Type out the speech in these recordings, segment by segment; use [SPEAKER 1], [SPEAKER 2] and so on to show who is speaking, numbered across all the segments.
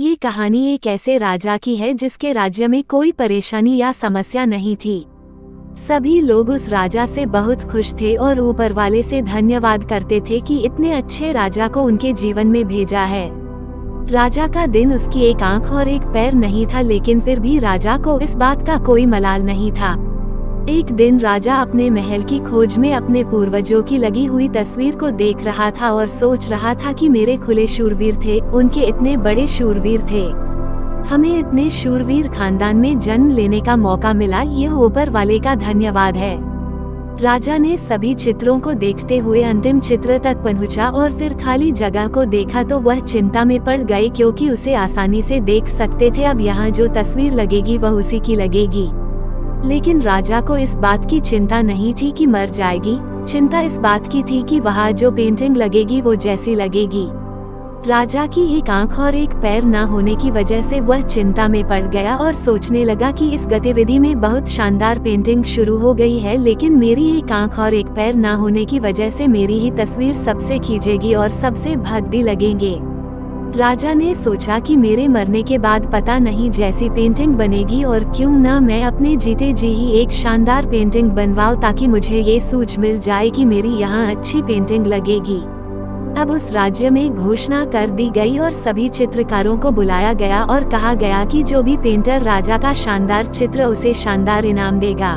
[SPEAKER 1] ये कहानी एक ऐसे राजा की है जिसके राज्य में कोई परेशानी या समस्या नहीं थी। सभी लोग उस राजा से बहुत खुश थे और ऊपर वाले से धन्यवाद करते थे कि इतने अच्छे राजा को उनके जीवन में भेजा है। राजा का दिन उसकी एक आंख और एक पैर नहीं था, लेकिन फिर भी राजा को इस बात का कोई मलाल नहीं था। एक दिन राजा अपने महल की खोज में अपने पूर्वजों की लगी हुई तस्वीर को देख रहा था और सोच रहा था कि मेरे खुले शूरवीर थे, उनके इतने बड़े शूरवीर थे। हमें इतने शूरवीर खानदान में जन्म लेने का मौका मिला, यह ऊपर वाले का धन्यवाद है। राजा ने सभी चित्रों को देखते हुए अंतिम चित्र तक पहुंचा और फिर खाली जगह को देखा तो वह चिंता में पड़ गए, क्योंकि उसे आसानी से देख सकते थे अब यहाँ जो तस्वीर लगेगी वह उसी की लगेगी। लेकिन राजा को इस बात की चिंता नहीं थी कि मर जाएगी, चिंता इस बात की थी कि वहाँ जो पेंटिंग लगेगी वो जैसी लगेगी। राजा की एक आंख और एक पैर ना होने की वजह से वह चिंता में पड़ गया और सोचने लगा कि इस गतिविधि में बहुत शानदार पेंटिंग शुरू हो गई है, लेकिन मेरी एक आंख और एक पैर ना होने की वजह से मेरी ही तस्वीर सबसे खींचेगी और सबसे भद्दी लगेंगे। राजा ने सोचा कि मेरे मरने के बाद पता नहीं जैसी पेंटिंग बनेगी, और क्यों ना मैं अपने जीते जी ही एक शानदार पेंटिंग बनवाऊं ताकि मुझे ये सूझ मिल जाए कि मेरी यहाँ अच्छी पेंटिंग लगेगी। अब उस राज्य में घोषणा कर दी गई और सभी चित्रकारों को बुलाया गया और कहा गया कि जो भी पेंटर राजा का शानदार चित्र उसे शानदार इनाम देगा।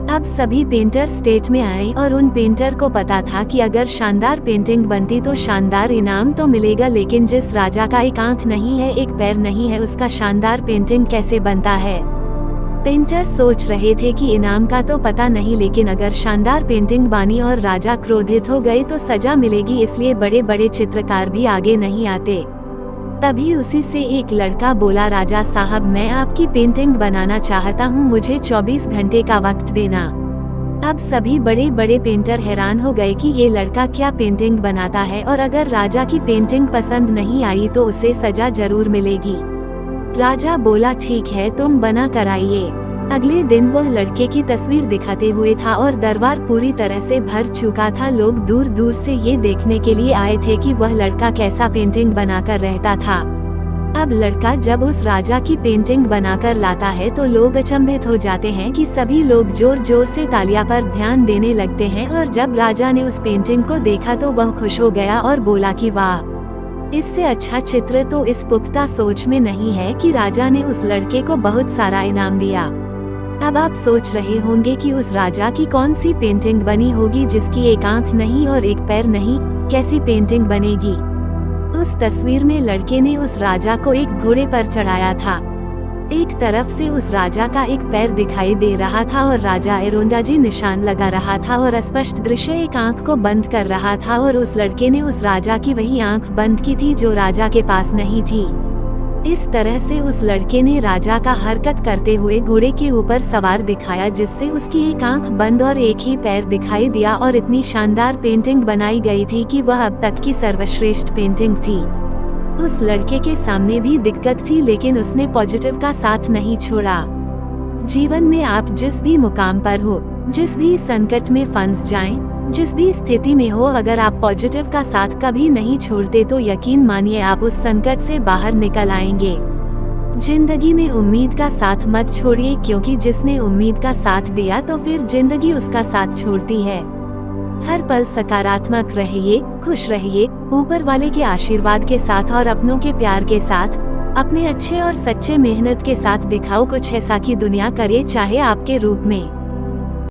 [SPEAKER 1] अब सभी पेंटर स्टेज में आए और उन पेंटर को पता था कि अगर शानदार पेंटिंग बनती तो शानदार इनाम तो मिलेगा, लेकिन जिस राजा का एक आंख नहीं है, एक पैर नहीं है, उसका शानदार पेंटिंग कैसे बनता है। पेंटर सोच रहे थे कि इनाम का तो पता नहीं, लेकिन अगर शानदार पेंटिंग बनी और राजा क्रोधित हो गए तो सजा मिलेगी, इसलिए बड़े बड़े चित्रकार भी आगे नहीं आते। तभी उसी से एक लड़का बोला, राजा साहब मैं आपकी पेंटिंग बनाना चाहता हूँ, मुझे 24 घंटे का वक्त देना। अब सभी बड़े बड़े पेंटर हैरान हो गए कि ये लड़का क्या पेंटिंग बनाता है, और अगर राजा की पेंटिंग पसंद नहीं आई तो उसे सजा जरूर मिलेगी। राजा बोला ठीक है, तुम बना कर आइए। अगले दिन वह लड़के की तस्वीर दिखाते हुए था और दरबार पूरी तरह से भर चुका था। लोग दूर दूर से ये देखने के लिए आए थे कि वह लड़का कैसा पेंटिंग बनाकर रहता था। अब लड़का जब उस राजा की पेंटिंग बनाकर लाता है तो लोग अचंभित हो जाते हैं कि सभी लोग जोर जोर से तालियां पर ध्यान देने लगते हैं, और जब राजा ने उस पेंटिंग को देखा तो वह खुश हो गया और बोला कि वाह, इससे अच्छा चित्र तो इस पुख्ता सोच में नहीं है कि राजा ने उस लड़के को बहुत सारा इनाम दिया। अब आप सोच रहे होंगे कि उस राजा की कौन सी पेंटिंग बनी होगी जिसकी एक आंख नहीं और एक पैर नहीं, कैसी पेंटिंग बनेगी। उस तस्वीर में लड़के ने उस राजा को एक घोड़े पर चढ़ाया था। एक तरफ से उस राजा का एक पैर दिखाई दे रहा था और राजा एरोंडाजी निशान लगा रहा था और अस्पष्ट दृश्य एक आंख को बंद कर रहा था, और उस लड़के ने उस राजा की वही आंख बंद की थी जो राजा के पास नहीं थी। इस तरह से उस लड़के ने राजा का हरकत करते हुए घोड़े के ऊपर सवार दिखाया, जिससे उसकी एक आंख बंद और एक ही पैर दिखाई दिया, और इतनी शानदार पेंटिंग बनाई गई थी कि वह अब तक की सर्वश्रेष्ठ पेंटिंग थी। उस लड़के के सामने भी दिक्कत थी, लेकिन उसने पॉजिटिव का साथ नहीं छोड़ा। जीवन में आप जिस भी मुकाम पर हो, जिस भी संकट में फंस जाएं, जिस भी स्थिति में हो, अगर आप पॉजिटिव का साथ कभी नहीं छोड़ते तो यकीन मानिए आप उस संकट से बाहर निकल आएंगे। जिंदगी में उम्मीद का साथ मत छोड़िए, क्योंकि जिसने उम्मीद का साथ दिया तो फिर जिंदगी उसका साथ छोड़ती है। हर पल सकारात्मक रहिए, खुश रहिए, ऊपर वाले के आशीर्वाद के साथ और अपनों के प्यार के साथ, अपने अच्छे और सच्चे मेहनत के साथ दिखाओ कुछ ऐसा कि दुनिया करे चाहे आपके रूप में।